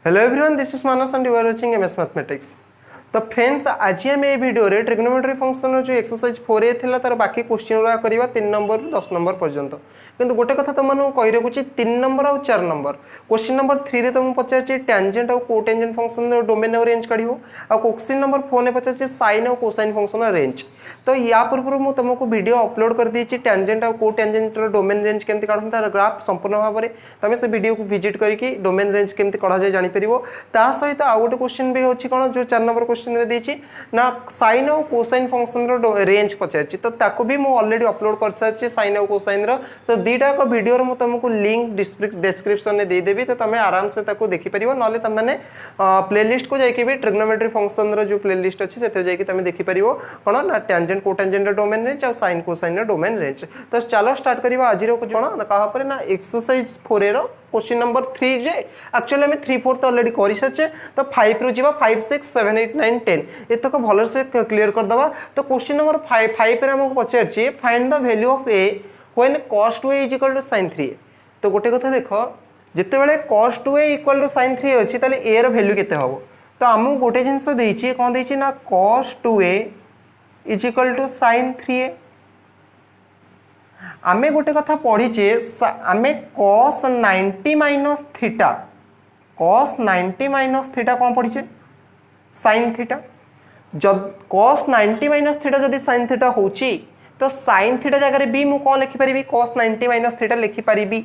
Hello everyone, this is Manas and you are watching MS mathematics. तो friends, आज आम ये वीडियो रे ट्रिग्नोमेट्री फंक्शन जो एक्सरसाइज 4a थिला तार बाकी क्वेश्चन गुरा करबा 3 नंबर 10 नंबर पर्यंत। किंतु गोटे कथा तुमनु कहि रखुची 3 नंबर और 4 नंबर क्वेश्चन नंबर 3 रे तुम पचारची टेंजेंट और कोटेंजेंट फंक्शन रो डोमेन और रेंज काढिबो। आ क्वेश्चन नंबर 4 ने पचारची साइन और कोसाइन फंक्शन रो रेंज। तो या पूर्व मु तुमको वीडियो अपलोड कर दीची टेंजेंट और कोटेंजेंट रो डोमेन रेंज केमति काढन तार ग्राफ संपूर्ण भाव रे तमे से वीडियो को विजिट करके डोमेन रेंज केमति काढा जाय जानि परिबो। ता सहित आ गोटे क्वेश्चन भी होची कोन जो 4 नंबर क्वेश्चन रे देची ना साइन और कोसाइन फंक्शन रो रेंज पचारची। तो ताको भी मु ऑलरेडी अपलोड कर सारची साइन और कोसाइन रो। तो दीटा को वीडियो रो मु तुमको लिंक डिस्क्रिप्शन में दे देबी। तो तमे आराम से ताको देखि परिबो। नले तमे माने प्लेलिस्ट को जाय के भी ट्रिग्नोमेट्री फंक्शन रो जो प्लेलिस्ट अछि सेते जाय के तमे देखि परिबो कोन ना टेंजेंट कोटेंजेंट रो डोमेन रेंज और साइन कोसाइन रो डोमेन रेंज। तो चलो स्टार्ट करिबा आज रो कोन कहा पर ना एक्सरसाइज 4a रो क्वेश्चन नंबर 3 जे एक्चुअली हमें 3 4 तो ऑलरेडी करि सचे। तो 5 रो जीवा 5 6 7 8 9 10 एतो को भलो से क्लियर कर दबा। तो क्वेश्चन नंबर 5 रे हमको पचारची find the value of a when cos 2a = sin 3a। तो गोटे कथा देखो, जिते बेले cos 2a = sin 3a अछि ताले a रो वैल्यू केते हबो। तो हमहु गोटे जिंस देछि कोन देछि ना cos 2a = sin 3a। आमे गोटे कथा पढ़ीचे आमे cos 90 - थीटा कौन पढ़ीचे sin थीटा। जब cos 90 - थीटा जदि sin थीटा होची तो sin थीटा जगह रे भी मु कौन लिखि परिबी cos 90 - थीटा लिखि परिबी।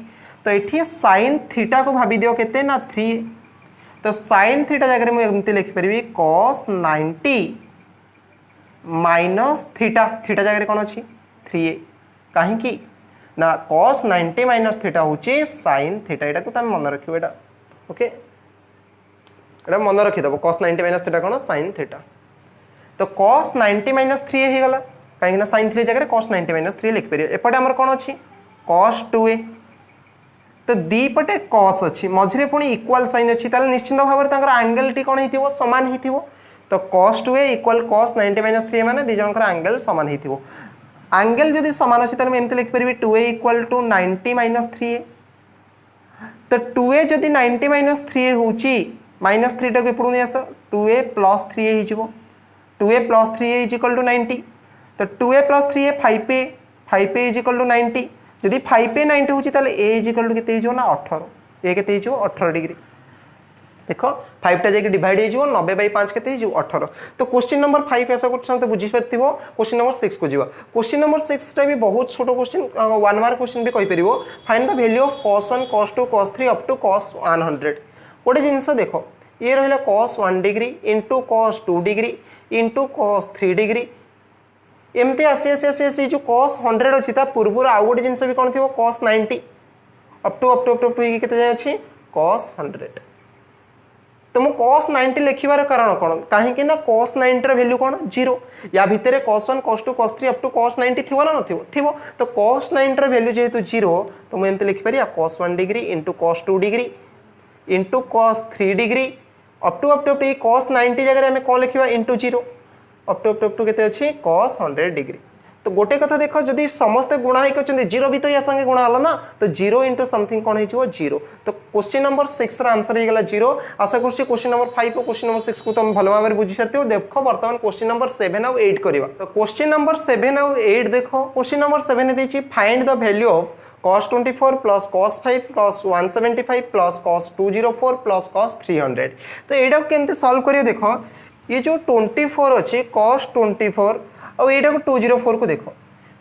तो एठी sin थीटा को भाबी दियो केते ना 3। तो sin थीटा जगह रे मु एमति लिखि परिबी cos 90 - थीटा जगह रे कोन अछि 3a। काहे की ना cos 90 - थीटा होची sin थीटा। एटा को तम मन रखियो एटा ओके। एटा मन रखि दबो cos 90 - थीटा कोन sin थीटा। तो cos 90 - 3a हे गला काहे ना sin 3 जगह रे cos 90 - 3 लिख परियो। एपटे हमर कोन अछि cos 2a। तो दी पटे cos अछि मझरे पुनी इक्वल साइन अछि ताले निश्चित भाव रे तांकर एंगल टी कोन हिथिबो समान हिथिबो। तो cos 2a = cos 90 - 3a माने दी जनकर एंगल समान हिथिबो। एंगल जदि समान अछि ताले एमते लिख परिबी 2a = 90 - 3a। तो 2a जदि 90 - 3a होची -3 टा के पुनी आस 2a + 3a हिजिबो। 2a + 3a = 90। तो 2a + 3a 5a = 90। जदि 5a 90 होची ताले a = केते हिजिबो ना 18। a केते हिजिबो 18 डिग्री। देखो 5 टा जाके डिवाइड हे जिवो 90/5 केते हिजिवो 18। तो क्वेश्चन नंबर 5 ऐसा क्वेश्चन तो बुझी परथिबो। क्वेश्चन नंबर 6 को जीवा। क्वेश्चन नंबर 6 टा भी बहुत छोटो क्वेश्चन 1 मार्क क्वेश्चन भी कहि परिबो। Find the value of cos 1 cos 2 cos 3 up to cos 100। गोटे जिंस देखो, ये रहिला cos 1 degree into cos 2 degree into cos 3 degree एमते आसी जो cos 100 अछि ता पूर्व आ गोटे जिंस भी कोन थिबो cos 90 अप टू केते जाय अछि cos 100। तो मु cos 90 लिखिबार कारण कोन काहे कि ना cos 90 र वैल्यू कोन 0। या भितरे cos 1 cos 2 cos 3 up to cos 90 थिबो ना थिबो। तो cos 90 र वैल्यू जेहेतु 0 तो मु एमते लिखि परिया cos 1 degree into cos 2 degree into cos 3 degree up to ये cos 90 जगह हमें कोन लिखिबा इनटू 0 अप टू केते अछि cos 100 डिग्री। तो गोटे कथा देखो, जदि समस्त गुणा हे कचंदी 0 भी तो या संगे गुणा हला ना। तो 0 इनटू समथिंग कोन हिजो 0। तो क्वेश्चन नंबर 6 रा आंसर हे गला 0। आशा करछि क्वेश्चन नंबर 5 और क्वेश्चन नंबर 6 को तुम भलो भाबरे बुझि सरथियो। देखो वर्तमान क्वेश्चन नंबर 7 और 8 करिवा। तो क्वेश्चन नंबर 7 और 8 देखो। क्वेश्चन नंबर 7 ने देछि find the value of cos 24 plus cos 5 plus 175 plus cos 204 plus cos 300। तो एडा केनते सॉल्व करियो। देखो ये जो 24 अछि cos 24 और एडा को 204 को देखो।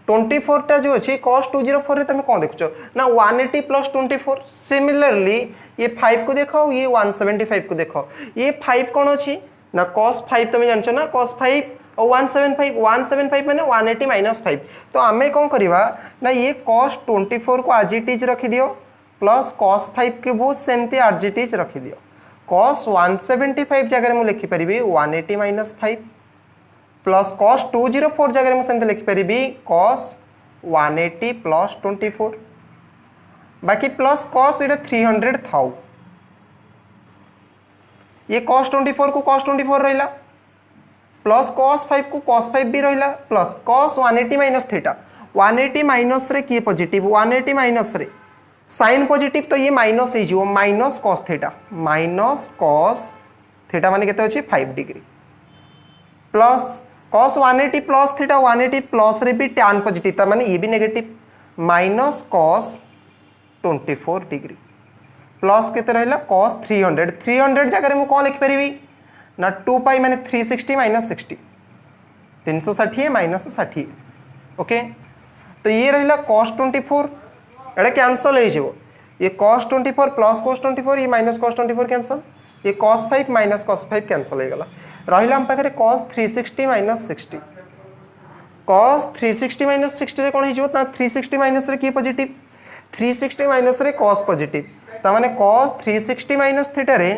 24 टा जो अछि cos 204 रे तुम कोन देखछो ना 180 plus 24। सिमिलरली ये 5 को देखो, ये 175 को देखो। ये 5 कोन अछि ना cos 5 तुम जानछो ना cos 5 और 175 माने 180 - 5। तो आमे कोन करिवा ना ये cos 24 को आज इट इज रखि दियो प्लस cos 5 के वो सेमती आज इट इज रखि दियो। cos 175 जगह मु लिखि परिबी 180 - 5 प्लस cos 204 जगह मु सेमती लिखि परिबी cos 180 + 24 बाकी प्लस cos इडा 300 थाउ। ये cos 24 को cos 24 रहिला प्लस cos 5 को cos 5 भी रहिला प्लस cos 180 - थीटा 180 माइनस रे की पॉजिटिव 180 माइनस रे साइन पॉजिटिव तो ये माइनस हो माइनस कॉस थीटा माने केते अछि 5 degree plus cos 180 plus theta 180 plus रे भी tan पॉजिटिव ता माने ये भी negative minus cos 24 degree plus केते रहला cos 300 जगह मु कोन लिख परिबी ना 2 पाई माने 360 माइनस 60 360 माइनस 60 ओके तो ये रहला cos 24 एटा कैंसल हो जिवो ये cos 24 प्लस cos 24 ये माइनस cos 24 कैंसल ये cos 5 माइनस cos 5 कैंसल हो गला रहिला हम पाखरे cos 360 माइनस 60 cos 360 माइनस 60 रे कोन हो जिवो ता 360 माइनस रे की पॉजिटिव 360 माइनस रे cos पॉजिटिव ता माने cos 360 माइनस थीटा रे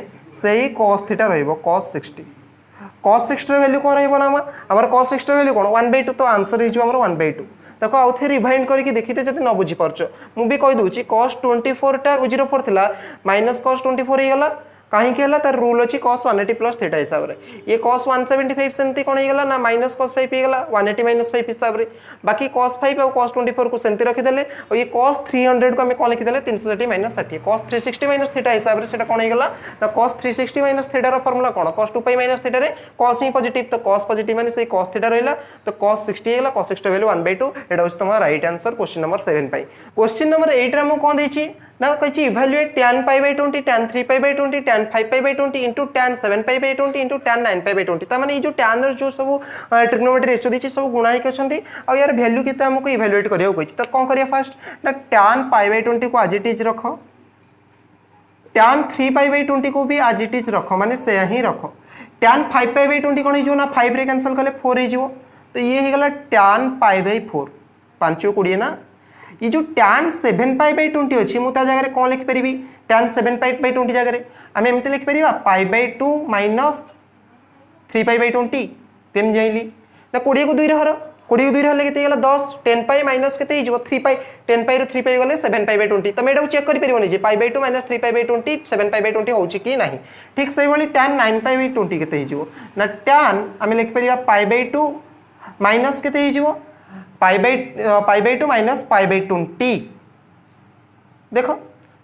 सेही cos थीटा रहइबो cos 60 रे वैल्यू कोन रहइबो ना हमर cos 60 रे वैल्यू कोन 1/2 तो आंसर हिजो हमर 1/2 ताको आउ थे रिवाइंड करके देखिते जति न बुझी परछो मु भी कहि दोची cos 24 टा 04 थिला माइनस cos 24 हे गला कहीं के तार रूल अच्छी cos 180 प्लस थीटा हिसाब रे ये cos 175 सेमती कोन हेगला ना माइनस cos 5 हेगला 180 माइनस 5 हिसाब रे बाकी cos 5 और cos 24 को सेमती रखि देले और ये cos 300 को हमें कोन लिखि देले 360 माइनस 60 cos 360 माइनस थीटा हिसाब रे सेटा कोन हेगला ना cos 360 माइनस थीटा रो फार्मूला कोन cos 2 पाई माइनस थीटा रे cos ही पॉजिटिव तो cos पॉजिटिव माने से cos थीटा रहला तो cos 60 हेगला cos 60 वैल्यू 1/2 एटा होछ तमा राइट आंसर क्वेश्चन नंबर 7 पाई क्वेश्चन नंबर 8 रे हम कोन देछि ना कहि evaluate tan pi by 20 tan 3 pi by 20 tan 5 pi by 20 into tan 7 pi by 20 into tan 9 pi by 20 ता माने ये जो tan रो जो सब ट्रिग्नोमेट्री रेशियो दिछि सब गुणा ही करछंती आ यार वैल्यू केते हमको इवैल्यूएट करियो कहि त कोन करिया फर्स्ट ना tan pi by 20 को as it is रखो tan 3 pi by 20 को भी as it is रखो माने से ही रखो tan 5 pi by 20 कोन हिजो ना 5 रे कैंसिल करले 4 हिजो तो ये हे गला tan pi by 4 5 20 ना ये जो tan 7 pi by 20 अछि मु ता जगह रे कोन लिख परिबी tan 7 pi by 20 जगह रे हम एमते लिख परिबा pi by 2 minus 3 pi by 20 तेम जाइली ना 20 को 2 रे हर 20 को 2 रे हले केते गेला 10 10 pi minus केते हिजो 3 pi 10 pi रो 3 pi गले 7 pi by 20 तमे एडा चेक करि परिबोनी जे pi by 2 minus 3 pi by 20 7 pi by 20 होछि कि नाही ठीक सही वाली tan 9 pi by 20 केते हिजो ना tan हम लिख परिबा pi by 2 minus केते हिजो pi by 2 minus pi by 20 देखो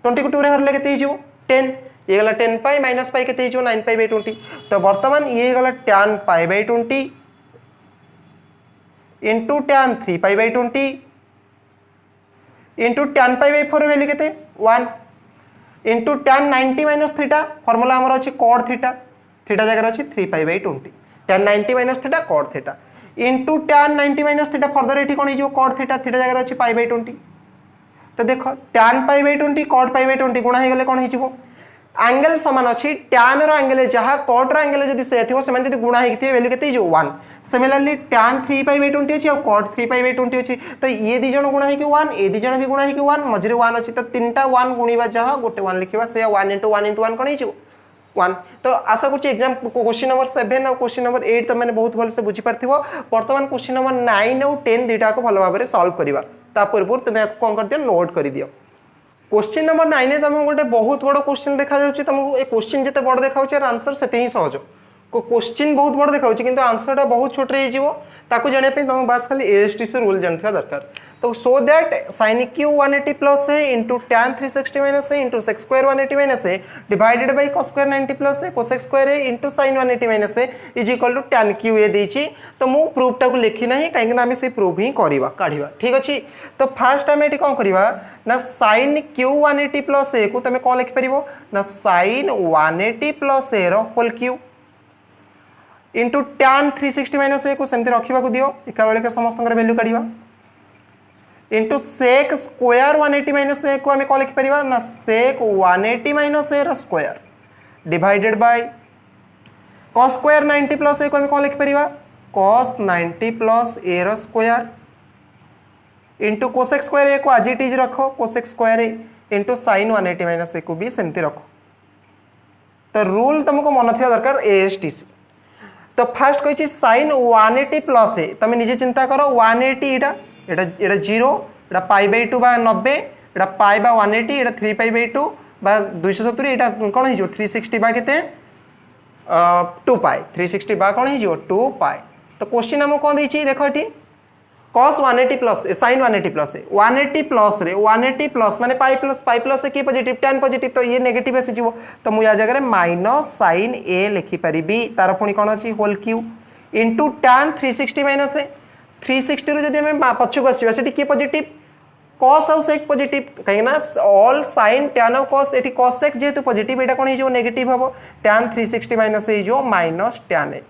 20 को 2 रे हरले केते हिजो 10 ये गला 10 pi minus pi केते हिजो 9 pi by 20 तो वर्तमान ये गला tan pi by 20 into tan 3 pi by 20 into tan pi by 4 value केते 1 into tan 90 minus theta formula हमर अछि cot थीटा थीटा जगह अछि 3 pi by 20 tan 90 minus theta cot theta into tan 90 minus theta further एठी कोन हिजो cot theta theta जगह अछि pi by 20 तो देखो tan pi by 20 cot pi by 20 गुणा हे गले कोन हिजो एंगल समान अछि tan रो एंगल जहा cot रो एंगल जदी से थिओ समान जदी गुणा हे थिए वैल्यू केते हिजो 1 सिमिलरली tan 3 pi by 20 अछि और cot 3 pi by 20 अछि तो ये दी जण गुणा हे कि 1 ए दी जण भी गुणा हे कि 1 मझरे 1 अछि तो तीनटा 1 गुणीबा जहा गोटे 1 लिखिबा से 1 into 1 into 1 कोन हिजो 1 तो आशा करछि एग्जाम क्वेश्चन नंबर 7 और क्वेश्चन नंबर 8 तो मैंने बहुत भल से बुझी परथिबो वर्तमान क्वेश्चन नंबर 9 और 10 दुटा को भलो भाबरे सॉल्व करिवा ता पूर्व तुम कोन कर दियो नोट करि दियो क्वेश्चन नंबर 9 ने तुम गोटे बहुत बड़ क्वेश्चन देखा जाउछि तुमको ए क्वेश्चन जते बड़ देखाउछि आंसर सेते ही सहज को क्वेश्चन बहुत बड़ देखाउछि किंतु आंसरटा बहुत छोट रे जिवो ताकू जाने पे तुम बस खाली एएसटीसी रूल जानथिया दरकार तो so that sin q 180 plus A into tan 360 minus A into sec square 180 minus A divided by cos square 90 plus A cosec square A into sin 180 minus A is equal to tan q ए देछि तो मु proof टा को लिखि नाही काहे कि हम से प्रूफ ही करबा काढिबा ठीक अछि तो फर्स्ट हम एटी कोन करबा ना sin q 180 प्लस a को तमे कोन लिखि परिबो ना sin 180 प्लस a रो whole cube into tan 360 minus a को सेमते रखिबा को दियो एका बेले के समस्त वैल्यू काढिबा into sec square 180 minus a को हमें कोन लिखि परिबा ना sec 180 माइनस a रो square divided by cos square 90 plus a को हमें कोन लिखि परिबा cos 90 प्लस a रो square into cosec square a को as it is रखो cosec square a into sin 180 minus a को भी सेमते रखो तो रूल तुमको मन थिया दरकार एएसटीसी तो फर्स्ट कहि sin 180 प्लस a तमे निजे चिंता करो 180 एटा 0 एटा पाई बाय 2 बा 90 एटा पाई बा 180 एटा 3 पाई बाय 2 बा 270 एटा कोन हिजो 360 बा केते 2 पाई 360 बा कोन हिजो 2 पाई तो क्वेश्चन हम कोन दैछि देखो एठी cos 180 plus sin 180 plus 180 plus रे 180 प्लस माने पाई प्लस से की पॉजिटिव tan पॉजिटिव तो ये नेगेटिव आसी जीवो तो मु या जगह माइनस sin a लिखि परिबी तार पुनी कोन अछि होल क्यू इनटू tan 360 माइनस ए 360 रो जदी हम पछक आसीबा सेठी की पॉजिटिव cos और sec पॉजिटिव कहीं ना ऑल sin tan और cos एठी cos sec जेतु पॉजिटिव एटा कोन हे जो नेगेटिव हबो tan 360 माइनस ए जो माइनस tan ए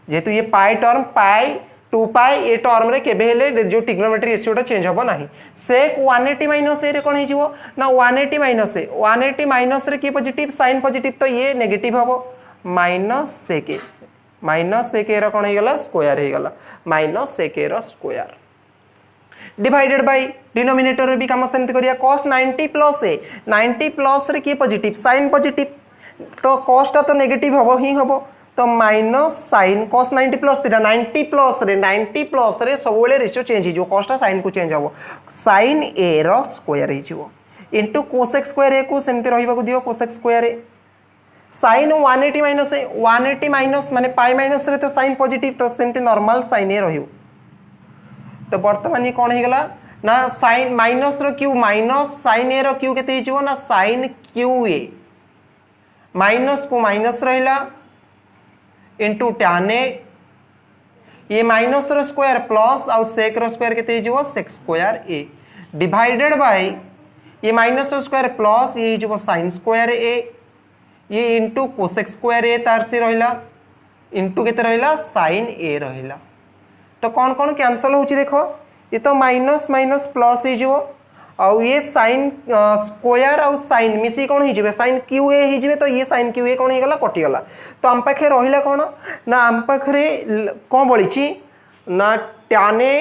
जेतु ये पाई term pi 2 pi a term रे केबे हेले जो ट्रिग्नोमेट्री रेशियोटा चेंज हबो नाही sec 180 माइनस ए रे कोन हे जीवो ना 180 माइनस ए 180 माइनस रे की पॉजिटिव sin पॉजिटिव तो ये नेगेटिव हबो minus sec A minus sec A रो कोन हे गला स्क्वायर हे गला माइनस sec ए रो स्क्वायर डिवाइडेड बाय डिनोमिनेटर रे भी काम सेमति करिया cos 90 प्लस ए 90 प्लस रे की पॉजिटिव sin पॉजिटिव तो cos ता तो नेगेटिव हबो ही हबो तो minus sin cos 90 plus theta 90 plus रे सब बेले रेशियो चेंज हो जो cos ता sin को चेंज हबो sin a रो स्क्वायर हे जिवो इनटू cosec स्क्वायर a को सेमति रहिबा को दियो cosec square a sin 180 minus A 180 minus माने पाई माइनस रे तो sin पॉजिटिव तो सेमति नॉर्मल sin a रहियो तो वर्तमान ये कोन हे गला ना sin माइनस रो q माइनस sin a रो q केते हे जिवो ना sin qa माइनस को माइनस रहिला इनटू tan a ये माइनस रो स्क्वायर प्लस और sec रो स्क्वायर केते हे जिवो sec square a divided by ये माइनस रो स्क्वायर प्लस ये जिवो sin स्क्वायर a ये इनटू cosec स्क्वायर a तार से रहिला इनटू केते रहिला sin a रहिला तो कौन कौन कैंसल होची देखो ये तो माइनस माइनस प्लस हो जिवो और ये sin स्क्वायर और sin मिसी कौन हो जिवे sin qa हो जिवे तो ये sin qa कौन हो गला कटि गला तो हम पाखे रहिला कौन ना हम पाखरे कौन बळिची ना tan a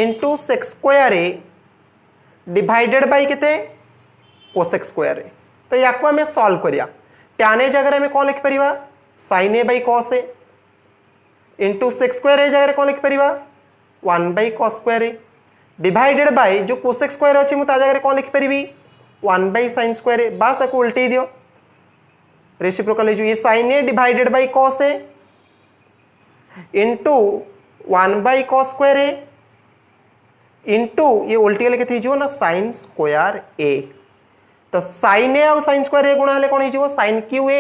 into sec square a divided bye केते cosec स्क्वायर a तो याको हमें सॉल्व करिया tan a जगह में कौन लिख परिबा sin a by cos a into sec square A जगह कौन लिख परिबा 1 by cos square A divided by जो cosec स्क्वायर अछि मु ता जगह कौन लिख परिबी 1 by sin स्क्वायर ए बस को उल्टे दियो रेसिप्रोकल जो ये sin a divided by cos a into 1 by cos square A into ये उल्टे लिखे थी जो ना sin स्क्वायर a तो sin a और sin स्क्वायर a गुणा हले कौन हे जो sin qa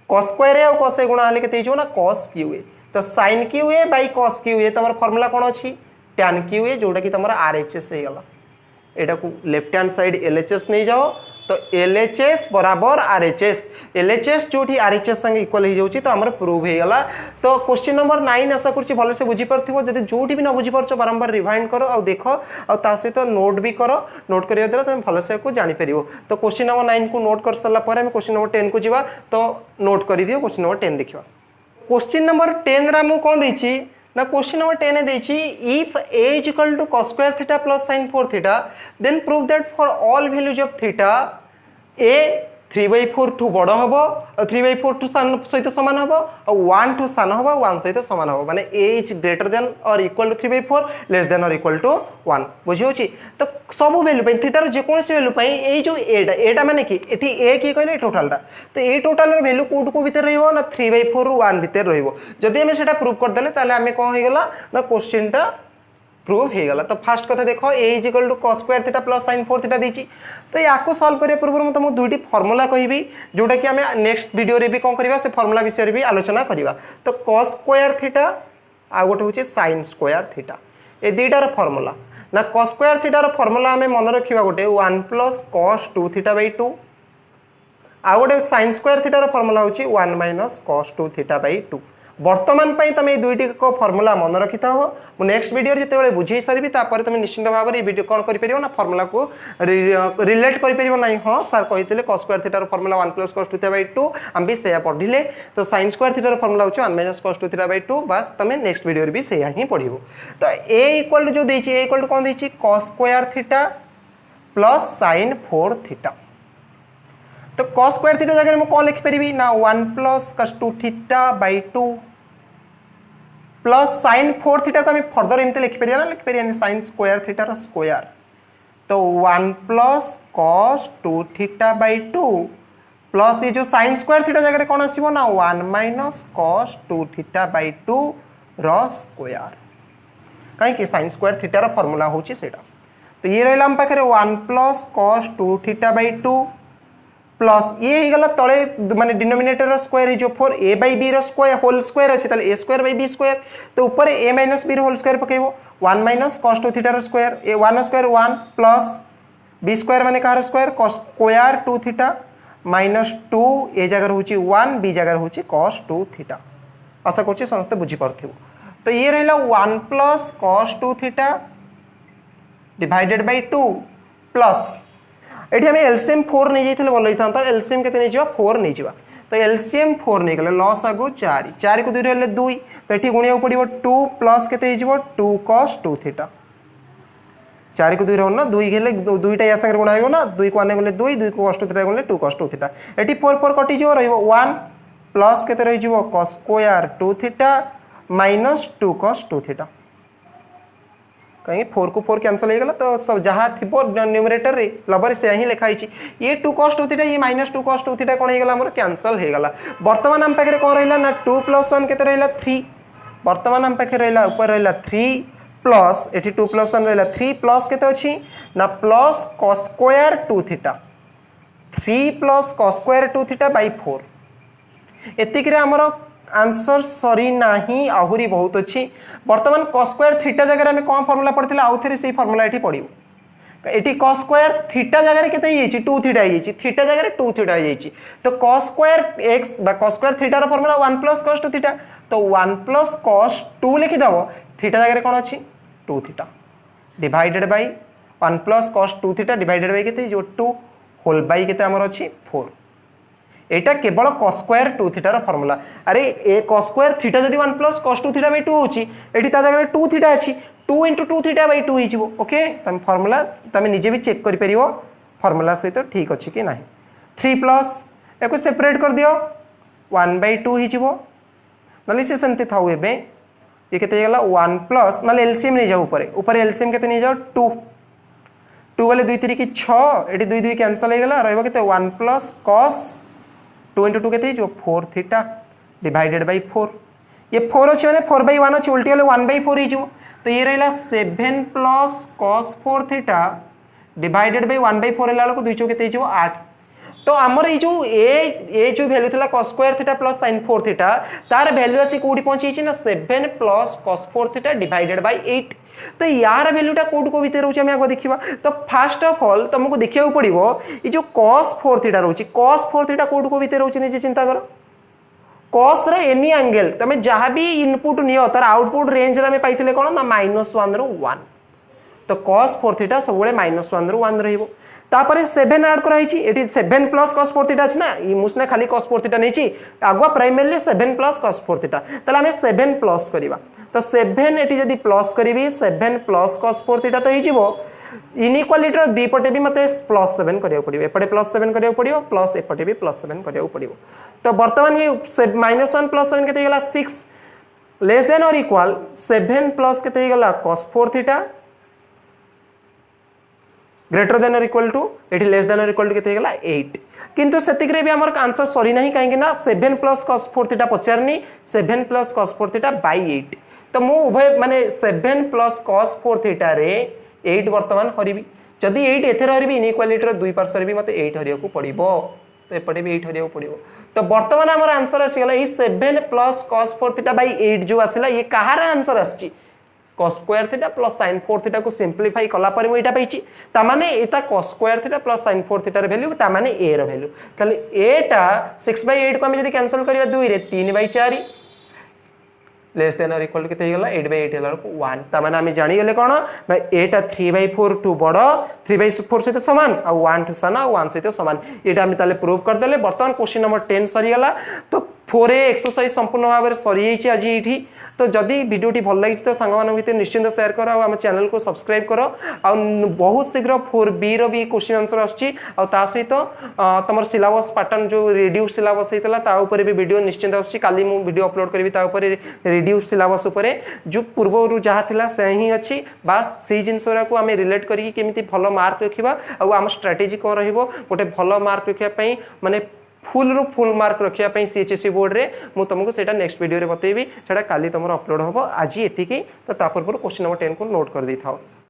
cos स्क्वायर ए और cos a गुणा हले केते जो ना cos qa तो sin qa by cos qa तमर फार्मूला कोन अछि tan qa जोटा कि तमर rhs हे गला एटा को लेफ्ट हैंड साइड LHS नहीं जाओ तो LHS बराबर RHS LHS जोठी RHS संग इक्वल हो जाउची तो हमर प्रूव हे गला तो क्वेश्चन नंबर 9 आशा करछि भले से बुझी परथिबो जदि जोठी भी न बुझी परछो बारंबार रिवाइंड करो और देखो और ता सहित नोट भी करो नोट करिया द्वारा तुम भले से को जानि परिबो तो क्वेश्चन नंबर 9 को नोट कर सरला पर हम क्वेश्चन नंबर 10 को जीवा तो नोट करि दियो क्वेश्चन नंबर 10 देखिबा क्वेश्चन नंबर 10 रा मु कोन दैछि ना क्वेश्चन नंबर 10 ए देछि if a is equal to cos square theta plus sin 4 theta then prove that for all values of theta a 3/4 to बड़ हबो और 3/4 टू सान सहित समान हबो और 1 टू सान हबो 1 सहित समान हबो माने a is greater than or equal to 3/4 less than or equal to 1 बुझी होची तो सब वैल्यू पे थीटा रो जे कोनसी वैल्यू पे ए जो एटा माने की एठी a की कहले टोटलटा तो ए टोटल रो वैल्यू कोड को भीतर रहइबो ना 3/4 रो 1 भीतर रहइबो जदि हमें सेटा प्रूव कर देले ताले हमें कोन हे गेला ना क्वेश्चनटा प्रूव हे गला तो फर्स्ट कथा देखो a is equal to cos square theta plus sin 4 theta दीची तो याको सॉल्व करिया पूर्व में तुम दुईटी फार्मूला कहिबी जोटा कि हमें नेक्स्ट वीडियो रे भी कोन करबा से फार्मूला विषय रे भी आलोचना करबा तो cos square theta आ गोटे होची sin square theta ए दुईटार फार्मूला ना cos square theta रो फार्मूला हमें मन रखिबा गोटे 1 plus cos 2 theta by 2 आ गोटे sin square theta रो फार्मूला होची 1 minus cos 2 theta by 2 वर्तमान पई तमे दुईटी को फार्मूला मन रखिता हो मु नेक्स्ट वीडियो रे जते बेले बुझी सारिबी तापर तमे निश्चित भाव रे वीडियो कोन करि परिबो ना फार्मूला को रिलेट करि परिबो नाही हां सर कहितले cos स्क्वायर थीटा रो फार्मूला 1 + cos 2 थीटा बाय 2 हम भी सेया पढिले तो sin स्क्वायर थीटा रो फार्मूला होछ 1 - cos 2 थीटा बाय 2 बस तमे नेक्स्ट वीडियो रे भी सेया ही पढिबो तो a = जो देछि a = कोन देछि cos square theta plus sin 4 theta तो cos स्क्वायर थीटा जगह में कोन लिख परिबी ना 1 + cos 2 theta by 2 plus sin 4 theta को हम फर्दर एमते लिख परिया ना लिख परिया sin स्क्वायर थीटा रो स्क्वायर तो 1 + cos 2 थीटा बाय 2 प्लस ये जो sin स्क्वायर थीटा जगह कोन आसीबो ना 1 - cos 2 थीटा बाय 2 रो स्क्वायर कहीं sin स्क्वायर थीटा फॉर्मूला होची सेटा तो ये रहला हम पाखे 1 plus cos 2 theta by 2 plus ये गला तले माने डिनोमिनेटर स्क्वायर जो 4a बाय b रो स्क्वायर होल स्क्वायर अछि ताले a square by b square तो ऊपर a माइनस b रो होल स्क्वायर पकेबो 1 माइनस cos 2 थीटा रो square a 1 square 1 plus b square माने car square cos square 2 theta minus 2 ए जगह होची 1 b जगह होची cos 2 थीटा आशा करछि समस्त बुझी परथिबो तो ये रहला 1 plus cos 2 theta divided by 2 plus एठी हमें एलसीएम 4 नै जाइथिले बोल होइथांता एलसीएम केते नै जिवा 4 नै जिवा तो एलसीएम 4 नै गले लॉस आगो 4 4 को 2 रे 2 तो एठी गुणिया पड़िबो 2 प्लस केते जिवो 2 cos 2 थीटा 4 को 2 रे न 2 गेले 2टा या संगे गुणा आइबो ना 2 को आने गले 2 2 को cos 2 थीटा गले 2 cos 2 थीटा एठी 4 4 कटि जिवो रहइबो 1 प्लस केते रहि जिवो cos square 2 theta minus 2 cos 2 theta कहीं 4 को 4 कैंसिल हो गला तो सब जहाँ थी न्यूमरेटर रे लबर से ही लिखाई ये 2 cos 2 थीटा ये माइनस 2 cos 2 थीटा कौन हो गला कैंसल हो गला वर्तमान हम पाखे कौन रहा ना 2 प्लस 1 केते रहा 3 वर्तमान हम पाखे रहा ऊपर रहा 3 प्लस एटी 2 प्लस 1 रहा 3 प्लस केते अछि ना plus cos square 2 theta 3 plus cos square 2 theta bye 4 एतिक रे हमर आंसर सरी नाही आहुरी बहुत अच्छी वर्तमान cos स्क्वायर थीटा जगह में कौन फॉर्मूला पड़थिला आउ थेरे सेही फॉर्मूला एठी पड़िबो एठी cos स्क्वायर थीटा जगह केते हे छी 2 थीटा हे छी थीटा जगह 2 थीटा हे छी तो cos स्क्वायर x बा cos स्क्वायर थीटा रो फॉर्मूला 1 प्लस cos 2 थीटा तो 1 प्लस cos 2 लिखि दबो थीटा जगह कौन अछि 2 theta divided by 1 plus cos 2 theta divided by केते जो 2 होल बाय केते हमर अछि 4 एटा केवल cos स्क्वायर 2 थीटा रो फार्मूला अरे ए cos स्क्वायर थीटा जदी 1 प्लस cos 2 थीटा बाय 2 होची एठी ता जगह 2 थीटा अछि 2 * 2 थीटा बाय 2 हिजिवो ओके तम फार्मूला तमे निजे भी चेक करि परियो फार्मूला सहित ठीक अछि कि नाही 3 प्लस एको सेपरेट कर दियो 1/2 हिजिवो नली से संति थाउ एबे ये केते गेला 1 प्लस नले एलसीएम नै जाऊ ऊपर एलसीएम केते नै जाऊ 2 2 वाले 2 3 की 6 एठी 2 2 कैंसिल हो गेला रहबो केते 1 प्लस cos 2 * 2 केते जो 4 थीटा डिवाइडेड बाय 4 ये 4 अछि माने 4/1 अछि उल्टी वाले 1/4 ही जो तो ये रहला 7 plus cos 4 theta divided by 1/4 हेला को 2 केते जो 8 तो हमर ए जो ए जो वैल्यू थिला cos square theta plus sin 4 theta तार वैल्यू आसी कोडी पहुंची छि ना 7 plus cos 4 theta divided by 8 तो यार वैल्यूटा कोड को भीतर रहउछ हम आगो देखिबा तो फर्स्ट ऑफ ऑल तुमको देखिया पड़िबो ये जो cos 4 थीटा रहउछ cos 4 थीटा कोड को भीतर रहउछ निजे चिंता करो cos रो एनी एंगल तमे जहां भी इनपुट नियो तार आउटपुट रेंज रे में पाइथिले कोन ना -1 रो 1 तो cos 4 थीटा सब बेले -1 रो 1 रहिबो तापरे 7 ऐड कराई छि एटी 7 प्लस cos 4 थीटा अछि ना ई मुसना खाली cos 4 थीटा नै छि आगवा प्राइमरीली 7 प्लस cos 4 थीटा तले हमें 7 प्लस करिबा तो 7 एटी जदी प्लस करिवि 7 प्लस cos 4 थीटा तो हि जिवो इनइक्वालिटी रो दी पटे भी मते +7 करियो पड़िबो एपटे +7 करियो पड़िबो प्लस एपटे भी +7 करियो पड़िबो तो वर्तमान ये -1 + 7 केते गेला 6 लेस देन और इक्वल 7 प्लस केते गेला cos 4 थीटा ग्रेटर देन और इक्वल टू एठी लेस देन और इक्वल टू केते गेला 8 किंतु सेतिक रे भी हमर आंसर सॉरी नहीं काहे ना 7 प्लस cos 4 थीटा पचारनी 7 प्लस cos 4 थीटा बाय 8 तो मु उभय माने 7 प्लस cos 4 थीटा रे 8 वर्तमान हरिबी जदी 8 एथे हरिबी इनइक्वालिटी रो दुई पार्श्व रे भी मते 8 हरिया को पड़िबो तो एपटे भी 8 हरिया को पड़िबो तो वर्तमान हमर आंसर आसी गेला ई 7 प्लस cos 4 थीटा बाय 8 जो आसिला ये कहार आंसर आसी cos square theta plus sin 4 theta को सिंपलीफाई कला पर मु एटा पाइची ता माने एटा cos square theta plus sin 4 theta रे वैल्यू ता माने a रो वैल्यू तले एटा 6/8 को हम जदी कैंसिल करिया 2 रे 3/4 लेस देन और इक्वल केते गेला 8/8 हेला को 1 ता माने हम जानि गेले कोन भाई एटा 3/4 टू बडो 3/4 सहित समान आ 1 टू सना 1 सहित समान एटा हम ताले प्रूव कर देले वर्तमान क्वेश्चन नंबर 10 सरी गेला तो 4 एक्सरसाइज संपूर्ण भाव में सरी जाइछि आज एठी तो जदि वीडियोटी भल लगी तो सांग मान भितर निश्चिंत शेयर करो और चैनल को सब्सक्राइब करो आ बहुत शीघ्र 4B रो भी क्वेश्चन आंसर आछि आ ता सहित तमर सिलेबस पैटर्न जो रिड्यूस सिलेबस हेतला ता ऊपर भी वीडियो निश्चिंत आछि काली मु वीडियो अपलोड करबी ता ऊपर रिड्यूस सिलेबस ऊपर जो पूर्व जहाँ थिला से ही अछि बस से जिनसरा को हमें रिलेट करी केमिति भलो मार्क रखिबा आ हम स्ट्रेटजी को रहइबो गोटे भलो मार्क रखिया पई माने फुल रू फुल मार्क रखापी सीएचएससी बोर्ड रे मु तुमको सेटा नेक्स्ट वीडियो रे बतेबी सेटा काली तुम अपलोड हम आज एति तो पूर्व क्वेश्चन नंबर 10 को नोट कर दी था।